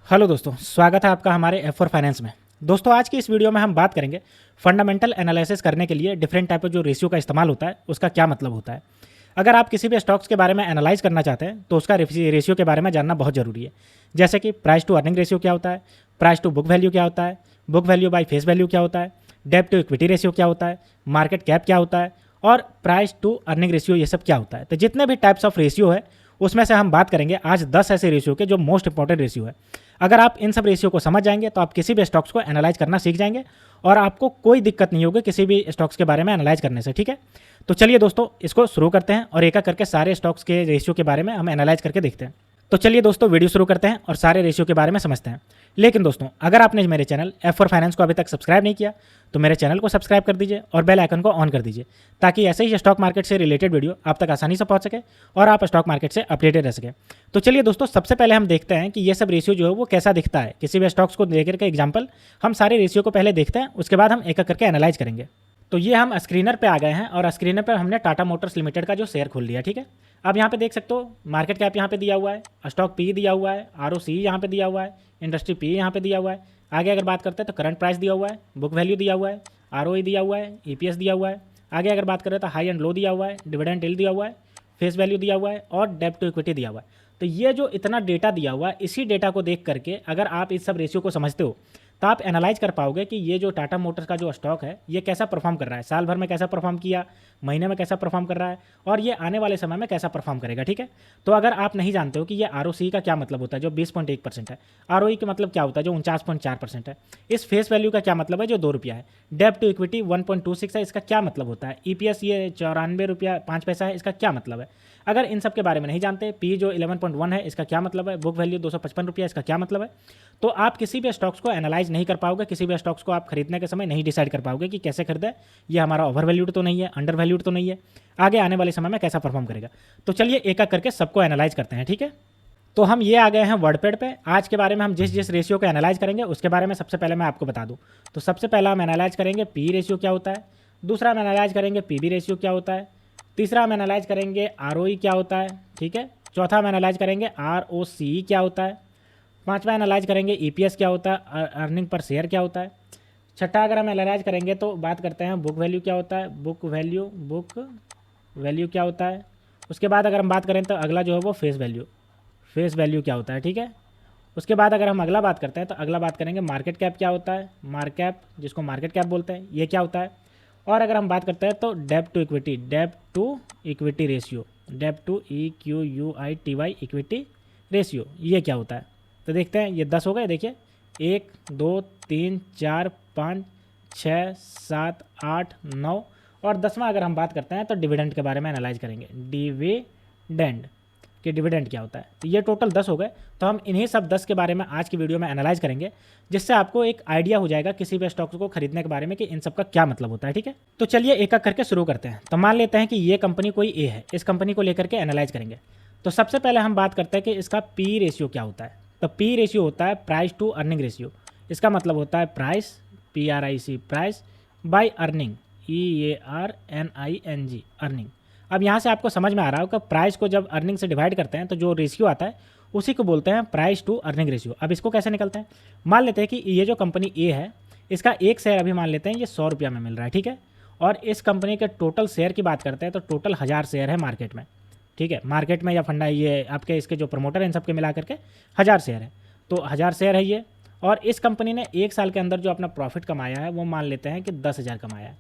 Hello दोस्तों, स्वागत है आपका हमारे F4 फाइनेंस में। दोस्तों, आज की इस वीडियो में हम बात करेंगे फंडामेंटल एनालिसिस करने के लिए डिफरेंट टाइप ऑफ जो रेशियो का इस्तेमाल होता है उसका क्या मतलब होता है। अगर आप किसी भी स्टॉक्स के बारे में एनालाइज करना चाहते हैं तो उसका रेशियो के बारे में जानना बहुत ज़रूरी है। जैसे कि प्राइस टू अर्निंग रेशियो क्या होता है, प्राइस टू बुक वैल्यू क्या होता है, book value by face value क्या होता है, डेब्ट टू इक्विटी रेशियो क्या होता है, मार्केट कैप क्या होता है और प्राइस टू अर्निंग रेशियो ये सब क्या होता है। तो जितने भी टाइप्स ऑफ रेशियो है उसमें से हम बात करेंगे आज 10 ऐसे रेशियो के जो मोस्ट इंपॉर्टेंट रेशियो है। अगर आप इन सब रेशियो को समझ जाएंगे तो आप किसी भी स्टॉक्स को एनालाइज करना सीख जाएंगे और आपको कोई दिक्कत नहीं होगी किसी भी स्टॉक्स के बारे में एनालाइज करने से। ठीक है, तो चलिए दोस्तों इसको शुरू करते हैं और एक एक करके सारे स्टॉक्स के रेशियो के बारे में हम एनालाइज करके देखते हैं। तो चलिए दोस्तों वीडियो शुरू करते हैं और सारे रेशियो के बारे में समझते हैं। लेकिन दोस्तों, अगर आपने मेरे चैनल F4 फाइनेंस को अभी तक सब्सक्राइब नहीं किया तो मेरे चैनल को सब्सक्राइब कर दीजिए और बेल आइकन को ऑन कर दीजिए ताकि ऐसे ही स्टॉक मार्केट से रिलेटेड वीडियो आप तक आसानी से पहुंच सके और आप स्टॉक मार्केट से अपडेटेड रह सके। तो चलिए दोस्तों, सबसे पहले हम देखते हैं कि ये सब रेशियो जो है वो कैसा दिखता है। किसी भी स्टॉक्स को लेकर के एग्जाम्पल हम सारे रेशियो को पहले देखते हैं, उसके बाद हम एक एक करके एनालाइज करेंगे। तो ये हम स्क्रीनर पे आ गए हैं और स्क्रीनर पर हमने टाटा मोटर्स लिमिटेड का जो शेयर खोल लिया। ठीक है, अब यहाँ पे देख सकते हो मार्केट कैप यहाँ पे दिया हुआ है, स्टॉक पी दिया हुआ है, ROC यहाँ पे दिया हुआ है, इंडस्ट्री पी यहाँ पे दिया हुआ है। आगे अगर बात करते हैं तो करंट प्राइस दिया हुआ है, बुक वैल्यू दिया हुआ है, ROE दिया हुआ है, EPS दिया हुआ है। आगे अगर बात करें तो हाई एंड लो दिया हुआ है, डिविडेंड यील्ड दिया हुआ है, फेस वैल्यू दिया हुआ है और डेब्ट टू इक्विटी दिया हुआ है। तो ये जो इतना डेटा दिया हुआ है, इसी डेटा को देख करके अगर आप इस सब रेशियो को समझते हो तो आप एनालाइज कर पाओगे कि ये जो टाटा मोटर्स का जो स्टॉक है ये कैसा परफॉर्म कर रहा है, साल भर में कैसा परफॉर्म किया, महीने में कैसा परफॉर्म कर रहा है और ये आने वाले समय में कैसा परफॉर्म करेगा। ठीक है, तो अगर आप नहीं जानते हो कि ये ROC का क्या मतलब होता है जो 20.1% है, ROE का मतलब क्या होता है जो 49.4% है, इस फेस वैल्यू का क्या मतलब है जो 2 रुपया है, डेब्ट टू इक्विटी 1.26 है, इसका क्या मतलब होता है, EPS ये 94 रुपया 5 पैसा है, इसका क्या मतलब है। अगर इन सब के बारे में नहीं जानते, पी जो 11.1 है इसका क्या मतलब है, बुक वैल्यू 255 रुपया इसका क्या मतलब है, तो आप किसी भी स्टॉक्स को एनालाइज नहीं कर पाओगे। किसी भी स्टॉक्स को आप खरीदने के समय नहीं डिसाइड कर पाओगे कि कैसे खरीदे, ये हमारा ओवर वैल्यूड तो नहीं है, अंडर वैल्यूड तो नहीं है, आगे आने वाले समय में कैसा परफॉर्म करेगा। तो चलिए एक एक करके सबको एनालाइज करते हैं। ठीक है, तो हम ये आ गए हैं वर्डपैड पे। आज के बारे में हम जिस जिस रेशियो को एनालाइज करेंगे उसके बारे में सबसे पहले मैं आपको बता दूं। तो सबसे पहला हम एनालाइज करेंगे पी रेशियो क्या होता है, दूसरा हम एनालाइज करेंगे PB रेशियो क्या होता है, तीसरा हम एनालाइज करेंगे ROE क्या होता है। ठीक है, चौथा हम एनालाइज करेंगे ROCE क्या होता है, पांचवा एनालाइज करेंगे EPS क्या होता है, अर्निंग पर शेयर क्या होता है। छठा अगर हम एनालाइज करेंगे तो बात करते हैं बुक वैल्यू क्या होता है, बुक वैल्यू क्या होता है। उसके बाद अगर हम बात करें तो अगला जो है वो फेस वैल्यू क्या होता है। ठीक है, उसके बाद अगर हम अगला बात करते हैं तो अगला बात करेंगे मार्केट कैप क्या होता है, कैप जिसको मार्केट कैप बोलते हैं ये क्या होता है। और अगर हम बात करते हैं तो डेब्ट टू इक्विटी रेशियो, डेब्ट टू EQUITY इक्विटी रेशियो ये क्या होता है। तो देखते हैं, ये 10 हो गए। देखिए 1 2 3 4 5 6 7 8 9 और 10वां अगर हम बात करते हैं तो डिविडेंड के बारे में एनालाइज करेंगे, डिविडेंड क्या होता है। तो ये टोटल 10 हो गए। तो हम इन्हीं सब 10 के बारे में आज की वीडियो में एनालाइज करेंगे जिससे आपको एक आइडिया हो जाएगा किसी भी स्टॉक्स को खरीदने के बारे में कि इन सब का क्या मतलब होता है। ठीक है, तो चलिए एक एक करके शुरू करते हैं। तो मान लेते हैं कि ये कंपनी कोई A है, इस कंपनी को लेकर के एनालाइज करेंगे। तो सबसे पहले हम बात करते हैं कि इसका P रेशियो क्या होता है। तो P रेशियो होता है प्राइस टू अर्निंग रेशियो। इसका मतलब होता है price PRIC price by earning EARNING earning. अब यहाँ से आपको समझ में आ रहा होगा प्राइस को जब अर्निंग से डिवाइड करते हैं तो जो रेशियो आता है उसी को बोलते हैं प्राइस टू अर्निंग रेशियो। अब इसको कैसे निकलते हैं, मान लेते हैं कि ये जो कंपनी A है इसका एक शेयर अभी मान लेते हैं ये 100 रुपया में मिल रहा है। ठीक है, और इस कंपनी के टोटल शेयर की बात करते हैं तो टोटल 1000 शेयर है मार्केट में। ठीक है, मार्केट में या फंडा ये आपके इसके जो प्रमोटर हैं इन सबके मिला करके 1000 शेयर है। तो 1000 शेयर है ये, और इस कंपनी ने एक साल के अंदर जो अपना प्रॉफिट कमाया है वो मान लेते हैं कि 10,000 कमाया है,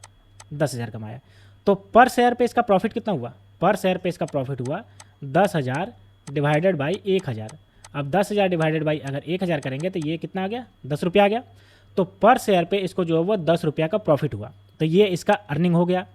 10,000 कमाया है। तो पर शेयर पे इसका प्रॉफिट कितना हुआ, पर शेयर पे इसका प्रॉफिट हुआ 10,000 डिवाइडेड बाई 1,000। अब 10,000 डिवाइडेड बाई अगर 1,000 करेंगे तो ये कितना आ गया, 10 रुपया आ गया। तो पर शेयर पे इसको जो है वो 10 रुपया का प्रॉफिट हुआ। तो ये इसका अर्निंग हो गया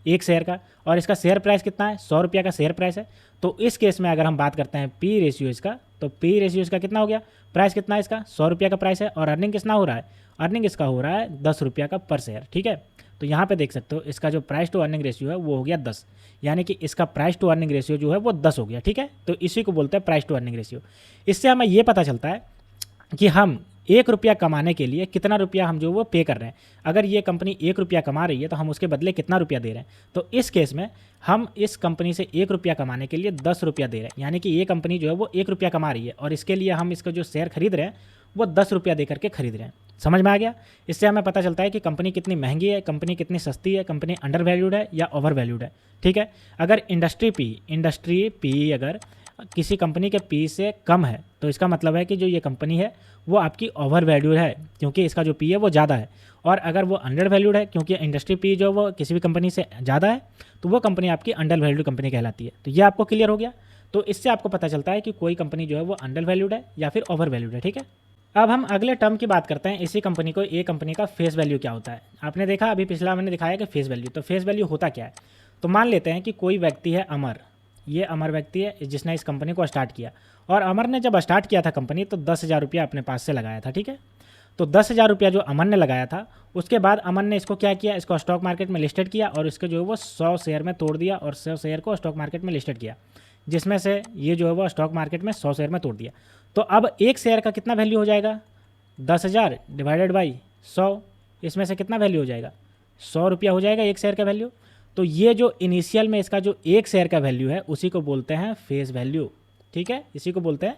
एक शेयर का, और इसका शेयर प्राइस कितना है, 100 रुपया का शेयर प्राइस है। तो इस केस में अगर हम बात करते हैं P रेशियो इसका, तो P रेशियो इसका कितना हो गया, प्राइस कितना है इसका 100 रुपया का प्राइस है, और अर्निंग कितना हो रहा है, अर्निंग इसका हो रहा है 10 रुपया का पर शेयर। ठीक है, तो यहाँ पे देख सकते हो इसका जो प्राइस टू अर्निंग रेशियो है वो हो गया 10, यानी कि इसका प्राइस टू अर्निंग रेशियो जो है वो 10 हो गया। ठीक है, तो इसी को बोलते हैं प्राइस टू अर्निंग रेशियो। इससे हमें ये पता चलता है कि हम 1 रुपया कमाने के लिए कितना रुपया हम जो वो पे कर रहे हैं। अगर ये कंपनी 1 रुपया कमा रही है तो हम उसके बदले कितना रुपया दे रहे हैं। तो इस केस में हम इस कंपनी से 1 रुपया कमाने के लिए 10 रुपया दे रहे हैं, यानी कि ये कंपनी जो है वो 1 रुपया कमा रही है और इसके लिए हम इसका जो शेयर खरीद रहे हैं वो 10 रुपया दे करके खरीद रहे हैं। समझ में आ गया? इससे हमें पता चलता है कि कंपनी कितनी महंगी है, कंपनी कितनी सस्ती है, कंपनी अंडर वैल्यूड है या ओवर वैल्यूड है। ठीक है, अगर इंडस्ट्री पी अगर किसी कंपनी के पी से कम है तो इसका मतलब है कि जो ये कंपनी है वो आपकी ओवर वैल्यूड है, क्योंकि इसका जो पी है वो ज़्यादा है। और अगर वो अंडर वैल्यूड है, क्योंकि इंडस्ट्री पी जो वो किसी भी कंपनी से ज़्यादा है, तो वो कंपनी आपकी अंडर वैल्यूड कंपनी कहलाती है। तो ये आपको क्लियर हो गया। तो इससे आपको पता चलता है कि कोई कंपनी जो है वो अंडर वैल्यूड है या फिर ओवर वैल्यूड है। ठीक है, अब हम अगले टर्म की बात करते हैं, इसी कंपनी को, ये कंपनी का फेस वैल्यू क्या होता है। आपने देखा अभी पिछला मैंने दिखाया कि फेस वैल्यू, तो फेस वैल्यू होता क्या है। तो मान लेते हैं कि कोई व्यक्ति है अमर, ये अमर व्यक्ति है जिसने इस कंपनी को स्टार्ट किया, और अमर ने जब स्टार्ट किया था कंपनी तो 10,000 रुपया अपने पास से लगाया था। ठीक है, तो 10,000 रुपया जो अमन ने लगाया था, उसके बाद अमन ने इसको क्या किया, इसको स्टॉक मार्केट में लिस्टेड किया और इसके जो है वो 100 शेयर में तोड़ दिया और 100 शेयर को स्टॉक मार्केट में लिस्टेड किया, जिसमें से ये जो है वो स्टॉक मार्केट में 100 शेयर में तोड़ दिया। तो अब एक शेयर का कितना वैल्यू हो जाएगा, 10,000 डिवाइडेड बाई 100, इसमें से कितना वैल्यू हो जाएगा, 100 रुपया हो जाएगा एक शेयर का वैल्यू। तो ये जो इनिशियल में इसका जो एक शेयर का वैल्यू है उसी को बोलते हैं फेस वैल्यू। ठीक है, इसी को बोलते हैं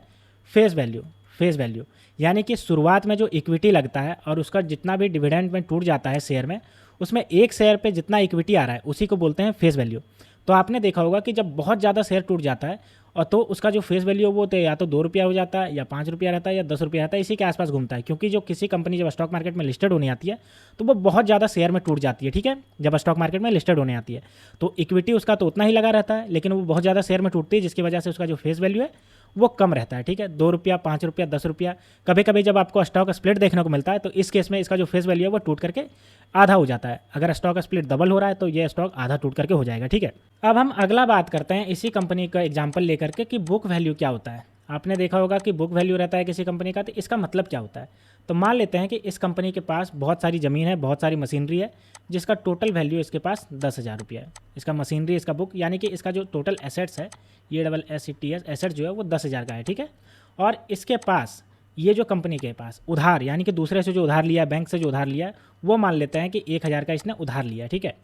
फेस वैल्यू। फेस वैल्यू यानी कि शुरुआत में जो इक्विटी लगता है और उसका जितना भी डिविडेंड में टूट जाता है शेयर में, उसमें एक शेयर पे जितना इक्विटी आ रहा है उसी को बोलते हैं फेस वैल्यू। तो आपने देखा होगा कि जब बहुत ज़्यादा शेयर टूट जाता है और तो उसका जो फेस वैल्यू वो तो या तो 2 रुपया हो जाता है या 5 रुपया रहता है या 10 रुपया रहता है, इसी के आसपास घूमता है। क्योंकि जो किसी कंपनी जब स्टॉक मार्केट में लिस्टेड होने आती है तो वो बहुत ज़्यादा शेयर में टूट जाती है। ठीक है, जब स्टॉक मार्केट में लिस्टेड होने आती है तो इक्विटी उसका तो उतना ही लगा रहता है, लेकिन वो बहुत ज़्यादा शेयर में टूटती है, जिसकी वजह से उसका जो फेस वैल्यू है वो कम रहता है। ठीक है, 2 रुपया, 5 रुपया, 10 रुपया, कभी कभी जब आपको स्टॉक स्प्लिट देखने को मिलता है तो इस केस में इसका जो फेस वैल्यू है वो टूट करके आधा हो जाता है। अगर स्टॉक स्प्लिट डबल हो रहा है तो ये स्टॉक आधा टूट करके हो जाएगा। ठीक है, अब हम अगला बात करते हैं इसी कंपनी का एग्जांपल लेकर के कि बुक वैल्यू क्या होता है। आपने देखा होगा कि बुक वैल्यू रहता है किसी कंपनी का, तो इसका मतलब क्या होता है। तो मान लेते हैं कि इस कंपनी के पास बहुत सारी ज़मीन है, बहुत सारी मशीनरी है, जिसका टोटल वैल्यू इसके पास 10,000 रुपया है। इसका मशीनरी, इसका बुक, यानी कि इसका जो टोटल एसेट्स है, ये SETS एसेट जो है वो 10,000 का है। ठीक है, और इसके पास ये जो कंपनी के पास उधार, यानी कि दूसरे से जो उधार लिया है, बैंक से जो उधार लिया है, वो मान लेते हैं कि 1,000 का इसने उधार लिया है। ठीक है,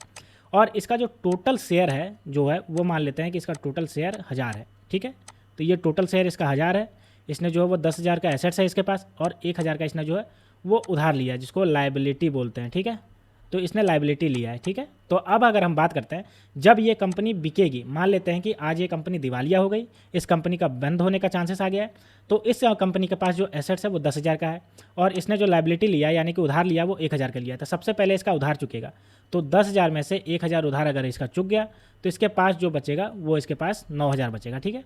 और इसका जो टोटल शेयर है जो है वो मान लेते हैं कि इसका टोटल शेयर 1,000 है। ठीक है, तो ये टोटल शेयर इसका 1,000 है। इसने जो है वो 10,000 का एसेट्स है इसके पास और 1,000 का इसने जो है वो उधार लिया है, जिसको लायबिलिटी बोलते हैं। ठीक है, तो इसने लायबिलिटी लिया है। ठीक है, तो अब अगर हम बात करते हैं जब ये कंपनी बिकेगी, मान लेते हैं कि आज ये कंपनी दिवालिया हो गई, इस कंपनी का बंद होने का चांसेस आ गया है, तो इस कंपनी के पास जो एसेट्स है वो 10,000 का है और इसने जो लायबिलिटी लिया यानी कि उधार लिया वो 1,000 का लिया। तो सबसे पहले इसका उधार चुकेगा, तो 10,000 में से 1,000 उधार अगर इसका चुक गया तो इसके पास जो बचेगा वो इसके पास 9,000 बचेगा। ठीक है,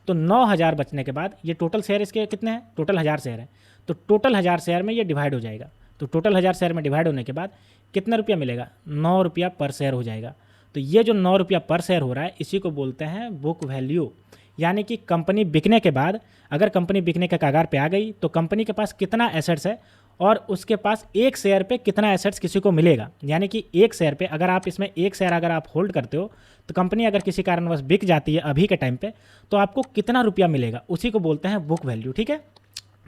तो 9,000 बचने के बाद ये टोटल शेयर इसके कितने हैं, टोटल 1,000 शेयर है, तो टोटल 1,000 शेयर में ये डिवाइड हो जाएगा। तो टोटल 1,000 शेयर में डिवाइड होने के बाद कितना रुपया मिलेगा, 9 रुपया पर शेयर हो जाएगा। तो ये जो 9 रुपया पर शेयर हो रहा है इसी को बोलते हैं बुक वैल्यू। यानी कि कंपनी बिकने के बाद, अगर कंपनी बिकने के कगार पे आ गई तो कंपनी के पास कितना एसेट्स है और उसके पास एक शेयर पे कितना एसेट्स किसी को मिलेगा। यानी कि एक शेयर पे अगर आप इसमें एक शेयर अगर आप होल्ड करते हो तो कंपनी अगर किसी कारणवश बिक जाती है अभी के टाइम पे तो आपको कितना रुपया मिलेगा, उसी को बोलते हैं बुक वैल्यू। ठीक है,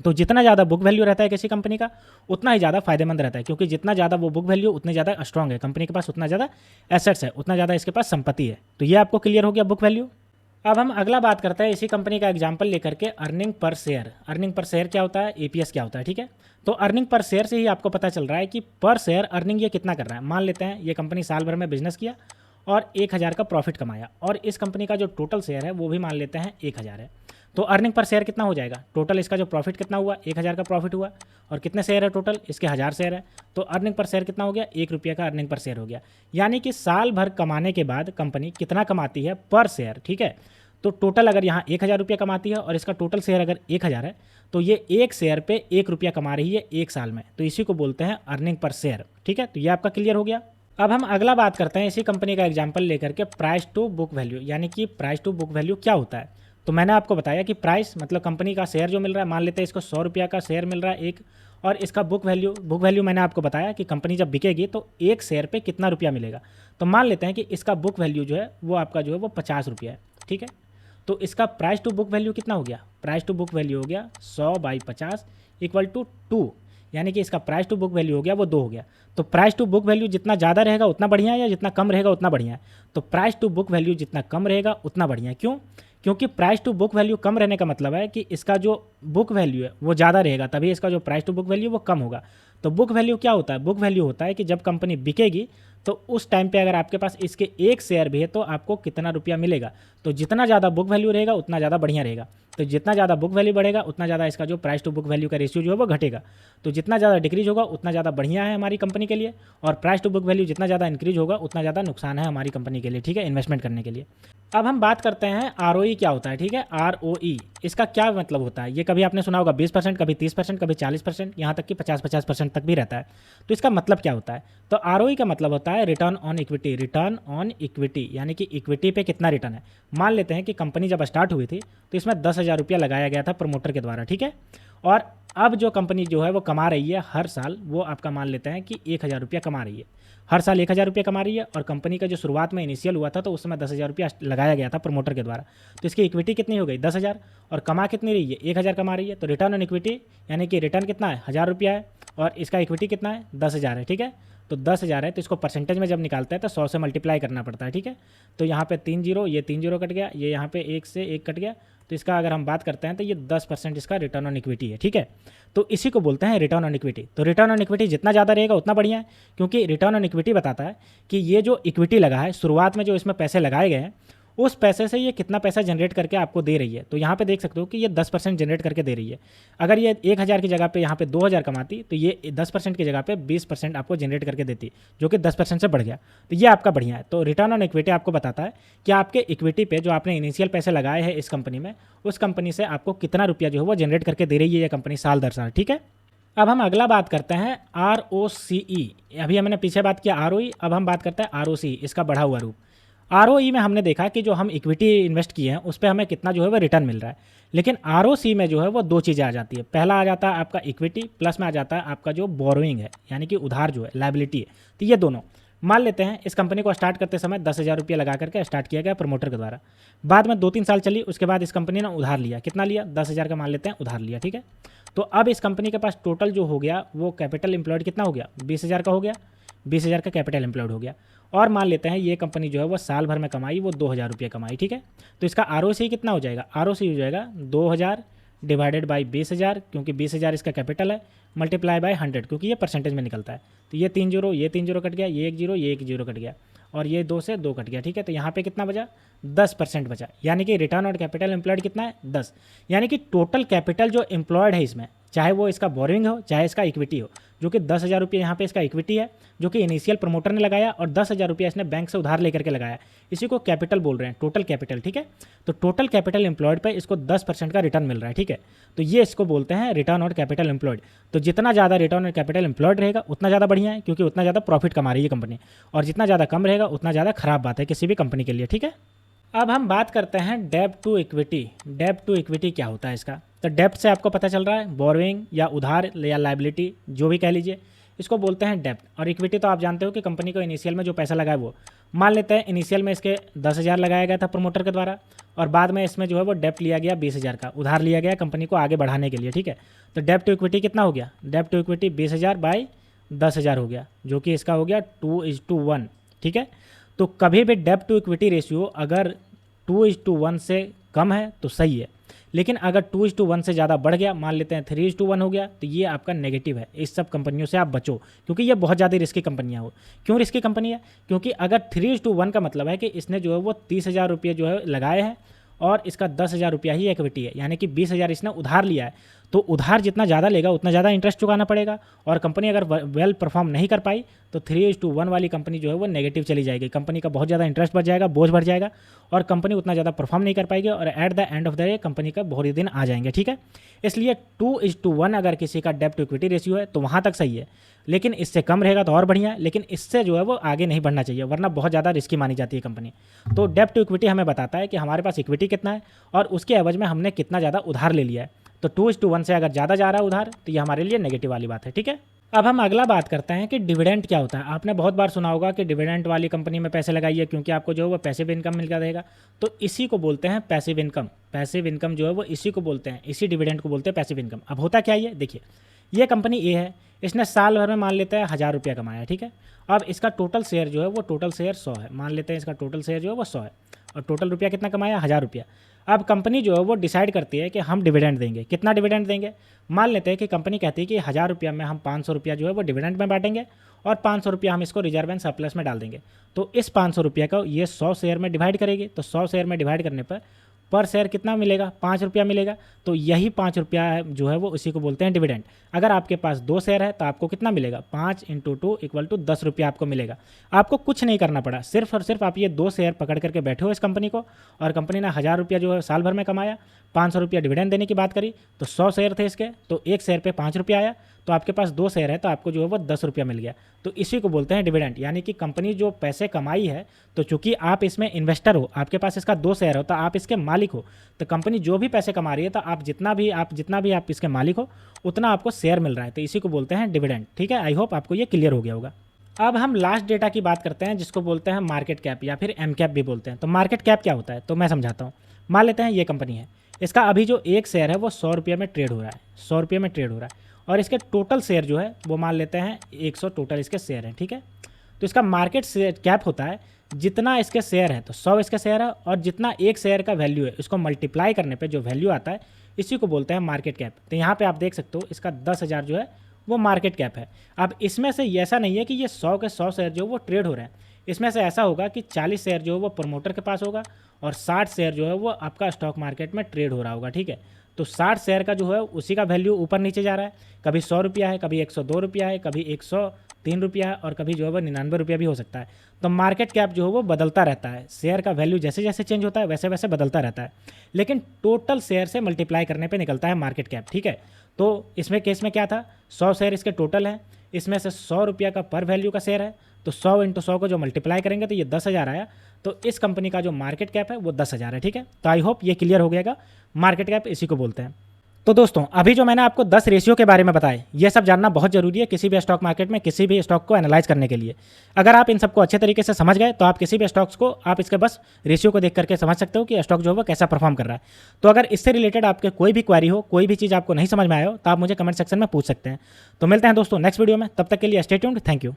तो जितना ज़्यादा बुक वैल्यू रहता है किसी कंपनी का उतना ही ज़्यादा फायदेमंद रहता है, क्योंकि जितना ज़्यादा वो बुक वैल्यू उतनी ज़्यादा स्ट्रॉन्ग है, कंपनी के पास उतना ज़्यादा एसेट्स है, उतना ज़्यादा इसके पास संपत्ति है। तो ये आपको क्लियर हो गया बुक वैल्यू। अब हम अगला बात करते हैं इसी कंपनी का एग्जांपल लेकर के earning per share. Earning per share क्या होता है, EPS क्या होता है। ठीक है, तो अर्निंग पर शेयर से ही आपको पता चल रहा है कि पर शेयर अर्निंग ये कितना कर रहा है। मान लेते हैं ये कंपनी साल भर में बिजनेस किया और 1,000 का प्रॉफिट कमाया और इस कंपनी का जो टोटल शेयर है वो भी मान लेते हैं 1,000 है, तो अर्निंग पर शेयर कितना हो जाएगा, टोटल इसका जो प्रॉफिट कितना हुआ, 1,000 का प्रॉफिट हुआ और कितने शेयर है टोटल, इसके 1,000 शेयर है, तो अर्निंग पर शेयर कितना हो गया, 1 रुपये का अर्निंग पर शेयर हो गया। यानी कि साल भर कमाने के बाद कंपनी कितना कमाती है पर शेयर। ठीक है, तो टोटल अगर यहाँ 1,000 रुपया कमाती है और इसका टोटल शेयर अगर 1,000 है तो ये एक शेयर पे 1 रुपया कमा रही है एक साल में, तो इसी को बोलते हैं अर्निंग पर शेयर। ठीक है, तो ये आपका क्लियर हो गया। अब हम अगला बात करते हैं इसी कंपनी का एग्जांपल लेकर के प्राइस टू बुक वैल्यू। यानी कि प्राइस टू बुक वैल्यू क्या होता है। तो मैंने आपको बताया कि प्राइस मतलब कंपनी का शेयर जो मिल रहा है, मान लेते हैं इसको 100 रुपया का शेयर मिल रहा है एक, और इसका बुक वैल्यू मैंने आपको बताया कि कंपनी जब बिकेगी तो एक शेयर पे कितना रुपया मिलेगा। तो मान लेते हैं कि इसका बुक वैल्यू जो है वो आपका जो है वो 50 रुपया है। ठीक है, तो इसका प्राइस टू बुक वैल्यू कितना हो गया, प्राइस टू बुक वैल्यू हो गया 100/50 इक्वल टू 2, यानी कि इसका प्राइस टू बुक वैल्यू हो गया वो 2 हो गया। तो प्राइस टू बुक वैल्यू जितना ज़्यादा रहेगा उतना बढ़िया है या जितना कम रहेगा उतना बढ़िया है, तो प्राइस टू बुक वैल्यू जितना कम रहेगा उतना बढ़िया है। क्यों, क्योंकि प्राइस टू बुक वैल्यू कम रहने का मतलब है कि इसका जो बुक वैल्यू है वो ज़्यादा रहेगा, तभी इसका जो प्राइस टू बुक वैल्यू वो कम होगा। तो बुक वैल्यू क्या होता है? बुक वैल्यू होता है कि जब कंपनी बिकेगी तो उस टाइम पे अगर आपके पास इसके एक शेयर भी है तो आपको कितना रुपया मिलेगा। तो जितना ज़्यादा बुक वैल्यू रहेगा उतना ज़्यादा बढ़िया रहेगा। तो जितना ज़्यादा बुक वैल्यू बढ़ेगा उतना ज़्यादा इसका जो प्राइस टू बुक वैल्यू का रेशियो जो है वो घटेगा। तो जितना ज़्यादा डिक्रीज होगा उतना ज़्यादा बढ़िया है हमारी कंपनी के लिए, और प्राइस टू बुक वैल्यू जितना ज़्यादा इंक्रीज होगा उतना ज़्यादा नुकसान है हमारी कंपनी के लिए, ठीक है, इन्वेस्टमेंट करने के लिए। अब हम बात करते हैं ROE क्या होता है, ठीक है। ROE इसका क्या मतलब होता है? ये कभी आपने सुना होगा 20%, कभी 30%, कभी 40%, यहाँ तक कि 50-50% तक भी रहता है। तो इसका मतलब क्या होता है? तो ROE का मतलब होता है return on equity. Return on equity यानी कि इक्विटी पे कितना रिटर्न है। मान लेते हैं कि कंपनी जब स्टार्ट हुई थी तो इसमें 10,000 रुपया लगाया गया था प्रमोटर के द्वारा, ठीक है। और अब जो कंपनी जो है वो कमा रही है हर साल, वो आपका मान लेते हैं कि 1,000 रुपया कमा रही है, हर साल 1,000 रुपया कमा रही है। और कंपनी का जो शुरुआत में इनिशियल हुआ था तो उस समय 10,000 रुपया लगाया गया था प्रमोटर के द्वारा। तो इसकी इक्विटी कितनी हो गई? 10,000। और कमा कितनी रही है? 1,000 कमा रही है। तो रिटर्न ऑन इक्विटी यानी कि रिटर्न कितना है? 1,000 रुपया है, और इसका इक्विटी कितना है? 10,000 है, ठीक है। तो 10,000 है, तो इसको परसेंटेज में जब निकालते हैं तो 100 से मल्टीप्लाई करना पड़ता है, ठीक है। तो यहाँ पे 3 जीरो, ये 3 जीरो कट गया, ये यहाँ पे 1 से 1 कट गया। तो इसका अगर हम बात करते हैं तो ये 10% इसका रिटर्न ऑन इक्विटी है, ठीक है। तो इसी को बोलते हैं रिटर्न ऑन इक्विटी। तो रिटर्न ऑन इक्विटी जितना ज़्यादा रहेगा उतना बढ़िया है, क्योंकि रिटर्न ऑन इक्विटी बताता है कि ये जो इक्विटी लगा है, शुरुआत में जो इसमें पैसे लगाए गए हैं उस पैसे से ये कितना पैसा जनरेट करके आपको दे रही है। तो यहाँ पे देख सकते हो कि ये 10% जनरेट करके दे रही है। अगर ये 1,000 की जगह पे यहाँ पे 2,000 कमाती तो ये 10% की जगह पे 20% आपको जनरेट करके देती, जो कि 10% से बढ़ गया। तो ये आपका बढ़िया है। तो रिटर्न ऑन इक्विटी आपको बताता है कि आपके इक्विटी पे जो आपने इनिशियल पैसे लगाए हैं इस कंपनी में, उस कंपनी से आपको कितना रुपया जो है वो जनरेट करके दे रही है ये कंपनी साल दर साल, ठीक है। अब हम अगला बात करते हैं ROCE। अभी हमने पीछे बात किया ROE, अब हम बात करते हैं ROCE, इसका बढ़ा हुआ रूप। ROE में हमने देखा कि जो हम इक्विटी इन्वेस्ट किए हैं उस पर हमें कितना जो है वो रिटर्न मिल रहा है। लेकिन ROC में जो है वो दो चीज़ें आ जाती है। पहला आ जाता है आपका इक्विटी, प्लस में आ जाता है आपका जो बोरोइंग है यानी कि उधार जो है, लायबिलिटी है। तो ये दोनों मान लेते हैं इस कंपनी को स्टार्ट करते समय 10,000 रुपये लगा करके स्टार्ट किया गया प्रमोटर के द्वारा। बाद में 2-3 साल चली, उसके बाद इस कंपनी ने उधार लिया। कितना लिया? 10,000 का मान लेते हैं उधार लिया, ठीक है। तो अब इस कंपनी के पास टोटल जो हो गया वो कैपिटल एम्प्लॉयड कितना हो गया? 20,000 का हो गया। 20,000 का कैपिटल एम्प्लॉयड हो गया। और मान लेते हैं ये कंपनी जो है वो साल भर में कमाई वो 2,000 रुपये कमाई, ठीक है। तो इसका ROC कितना हो जाएगा? ROC हो जाएगा 2,000 डिवाइडेड बाई 20,000, क्योंकि 20,000 इसका कैपिटल है, मल्टीप्लाई बाय 100, क्योंकि ये परसेंटेज में निकलता है। तो ये 3 जीरो, ये 3 जीरो कट गया, ये 1 जीरो, ये 1 जीरो कट गया, और ये 2 से 2 कट गया, ठीक है। तो यहाँ पे कितना बचा? 10% बचा, यानी कि रिटर्न ऑन कैपिटल एम्प्लॉयड कितना है? 10। यानी कि टोटल कैपिटल जो एम्प्लॉयड है इसमें, चाहे वो इसका बोरिंग हो चाहे इसका इक्विटी हो, जो कि 10,000 रुपये यहाँ पे इसका इक्विटी है जो कि इनिशियल प्रमोटर ने लगाया, और 10,000 रुपया इसने बैंक से उधार लेकर के लगाया। इसी को कैपिटल बोल रहे हैं, टोटल कैपिटल, ठीक है। तो टोटल कैपिटल एम्प्लॉयड पे इसको 10% का रिटर्न मिल रहा है, ठीक है। तो ये इसको बोलते हैं रिटर्न ऑन कैपिटल एम्प्लॉयड। तो जितना ज़्यादा रिटर्न ऑन कैपिटल एम्प्लॉयड रहेगा उतना ज़्यादा बढ़िया है, क्योंकि उतना ज़्यादा प्रॉफिट कमा रही है कंपनी, और जितना ज़्यादा कम रहेगा उतना ज़्यादा खराब बात है किसी भी कंपनी के लिए, ठीक है। अब हम बात करते हैं डेब्ट टू इक्विटी। डेब्ट टू इक्विटी क्या होता है इसका? तो डेब्ट से आपको पता चल रहा है बोरोइंग या उधार या लायबिलिटी, जो भी कह लीजिए, इसको बोलते हैं डेब्ट। और इक्विटी तो आप जानते हो कि कंपनी को इनिशियल में जो पैसा लगाए वो, मान लेते हैं इनिशियल में इसके 10,000 लगाया गया था प्रमोटर के द्वारा, और बाद में इसमें जो है वो डेब्ट लिया गया 20,000 का, उधार लिया गया कंपनी को आगे बढ़ाने के लिए, ठीक है। तो डेब्ट टू इक्विटी कितना हो गया? डेब्ट टू इक्विटी 20,000 बाई 10,000 हो गया, जो कि इसका हो गया 2:1, ठीक है। तो कभी भी डेब्ट टू इक्विटी रेशियो अगर 2:1 से कम है तो सही है, लेकिन अगर 2:1 से ज़्यादा बढ़ गया, मान लेते हैं 3:1 हो गया, तो ये आपका नेगेटिव है। इस सब कंपनियों से आप बचो, क्योंकि ये बहुत ज़्यादा रिस्की कंपनियाँ हो। क्यों रिस्की कंपनी है? क्योंकि अगर 3:1 का मतलब है कि इसने जो है वो 30,000 रुपये जो है लगाए हैं, और इसका 10,000 रुपया ही इक्विटी है, यानी कि 20,000 इसने उधार लिया है। तो उधार जितना ज़्यादा लेगा उतना ज़्यादा इंटरेस्ट चुकाना पड़ेगा, और कंपनी अगर वेल परफॉर्म नहीं कर पाई तो 3:1 वाली कंपनी जो है वो नेगेटिव चली जाएगी। कंपनी का बहुत ज़्यादा इंटरेस्ट बढ़ जाएगा, बोझ बढ़ जाएगा, और कंपनी उतना ज़्यादा परफॉर्म नहीं कर पाएगी, और at the end of the day company का बहुत ही दिन आ जाएंगे, ठीक है। इसलिए 2:1 अगर किसी का डेब्ट टू इक्विटी रेशियो है तो वहाँ तक सही है, लेकिन इससे कम रहेगा तो और बढ़िया है, लेकिन इससे जो है वो आगे नहीं बढ़ना चाहिए, वरना बहुत ज़्यादा रिस्की मानी जाती है कंपनी। तो डेब्ट टू इक्विटी हमें बताता है कि हमारे पास इक्विटी कितना है और उसके एवज में हमने कितना ज़्यादा उधार ले लिया है। तो 2:1 से अगर ज़्यादा जा रहा है उधार तो ये हमारे लिए नेगेटिव वाली बात है, ठीक है। अब हम अगला बात करते हैं कि डिविडेंड क्या होता है। आपने बहुत बार सुना होगा कि डिविडेंड वाली कंपनी में पैसे लगाइए, क्योंकि आपको जो है वो पैसिव इनकम मिलता रहेगा। तो इसी को बोलते हैं पैसिव इनकम। पैसिव इनकम जो है वो इसी को बोलते हैं, इसी डिविडेंड को बोलते हैं पैसिव इनकम। अब होता क्या है, देखिए, ये कंपनी ए है, इसने साल भर में मान लेते हैं 1,000 रुपया कमाया, ठीक है। अब इसका टोटल शेयर जो है वो टोटल शेयर 100 है, मान लेते हैं इसका टोटल शेयर जो है वो 100 है, और टोटल रुपया कितना कमाया, 1000 रुपया। अब कंपनी जो है वो डिसाइड करती है कि हम डिविडेंड देंगे। कितना डिविडेंड देंगे, मान लेते हैं कि कंपनी कहती है कि 1000 रुपया में हम 500 रुपया जो है वो डिविडेंड में बांटेंगे और 500 रुपया हम इसको रिजर्व एंड सरप्लस में डाल देंगे। तो इस 500 रुपया को ये 100 शेयर में डिवाइड करेगी, तो 100 शेयर में डिवाइड करने पर शेयर कितना मिलेगा, 5 रुपया मिलेगा। तो यही 5 रुपया जो है वो उसी को बोलते हैं डिविडेंड। अगर आपके पास 2 शेयर है तो आपको कितना मिलेगा, 5 × 2 = 10 रुपया आपको मिलेगा। आपको कुछ नहीं करना पड़ा, सिर्फ और सिर्फ आप ये 2 शेयर पकड़ करके बैठे हो इस कंपनी को, और कंपनी ने 1000 रुपया जो है साल भर में कमाया, 500 रुपया डिविडेंड देने की बात करी, तो 100 शेयर थे इसके, तो एक शेयर पे 5 रुपया आया। तो आपके पास 2 शेयर है तो आपको जो है वो 10 रुपया मिल गया। तो इसी को बोलते हैं डिविडेंड। यानी कि कंपनी जो पैसे कमाई है, तो चूंकि आप इसमें इन्वेस्टर हो, आपके पास इसका 2 शेयर हो, तो आप इसके मालिक हो, तो कंपनी जो भी पैसे कमा रही है तो आप जितना भी आप इसके मालिक हो उतना आपको शेयर मिल रहा है। तो इसी को बोलते हैं डिविडेंड। ठीक है, आई होप आपको ये क्लियर हो गया होगा। अब हम लास्ट डेटा की बात करते हैं जिसको बोलते हैं मार्केट कैप या फिर एम कैप भी बोलते हैं। तो मार्केट कैप क्या होता है तो मैं समझाता हूँ। मान लेते हैं ये कंपनी है, इसका अभी जो एक शेयर है वो 100 रुपये में ट्रेड हो रहा है, 100 रुपये में ट्रेड हो रहा है, और इसके टोटल शेयर जो है वो मान लेते हैं 100 टोटल इसके शेयर हैं। ठीक है, तो इसका मार्केट कैप होता है जितना इसके शेयर है, तो 100 इसके शेयर है, और जितना एक शेयर का वैल्यू है उसको मल्टीप्लाई करने पे जो वैल्यू आता है इसी को बोलते हैं मार्केट कैप। तो यहाँ पे आप देख सकते हो इसका 10,000 जो है वो मार्केट कैप है। अब इसमें से ऐसा नहीं है कि ये 100 के 100 शेयर जो वो ट्रेड हो रहे हैं, इसमें से ऐसा होगा कि 40 शेयर जो है वो प्रमोटर के पास होगा और 60 शेयर जो है वो आपका स्टॉक मार्केट में ट्रेड हो रहा होगा। ठीक है, तो 60 शेयर का जो है उसी का वैल्यू ऊपर नीचे जा रहा है, कभी 100 रुपया है, कभी 102 रुपया है, कभी 103 रुपया है, और कभी जो है वो 99 रुपया भी हो सकता है। तो मार्केट कैप जो है वो बदलता रहता है, शेयर का वैल्यू जैसे जैसे चेंज होता है वैसे वैसे बदलता रहता है, लेकिन टोटल शेयर से मल्टीप्लाई करने पे निकलता है मार्केट कैप। ठीक है, तो इसमें केस में क्या था, 100 शेयर इसके टोटल हैं, इसमें से 100 रुपया का पर वैल्यू का शेयर है, तो 100 × 100 को जो मल्टीप्लाई करेंगे तो ये 10,000 आया। तो इस कंपनी का जो मार्केट कैप है वो 10,000 है। ठीक है, तो आई होप ये क्लियर हो गया, मार्केट कैप इसी को बोलते हैं। तो दोस्तों अभी जो मैंने आपको 10 रेशियो के बारे में बताए, ये सब जानना बहुत जरूरी है किसी भी स्टॉक मार्केट में किसी भी स्टॉक को एनालाइज करने के लिए। अगर आप इन सबको अच्छे तरीके से समझ गए तो आप किसी भी स्टॉक्स को आप इसके बस रेशियो को देख करके समझ सकते हो कि स्टॉक जो है वो कैसा परफॉर्म कर रहा है। तो अगर इससे रिलेटेड आपके कोई भी क्वेरी हो, कोई भी चीज़ आपको नहीं समझ में आए हो, तो आप मुझे कमेंट सेक्शन में पूछ सकते हैं। तो मिलते हैं दोस्तों नेक्स्ट वीडियो में, तब तक के लिए स्टे ट्यून्ड, थैंक यू।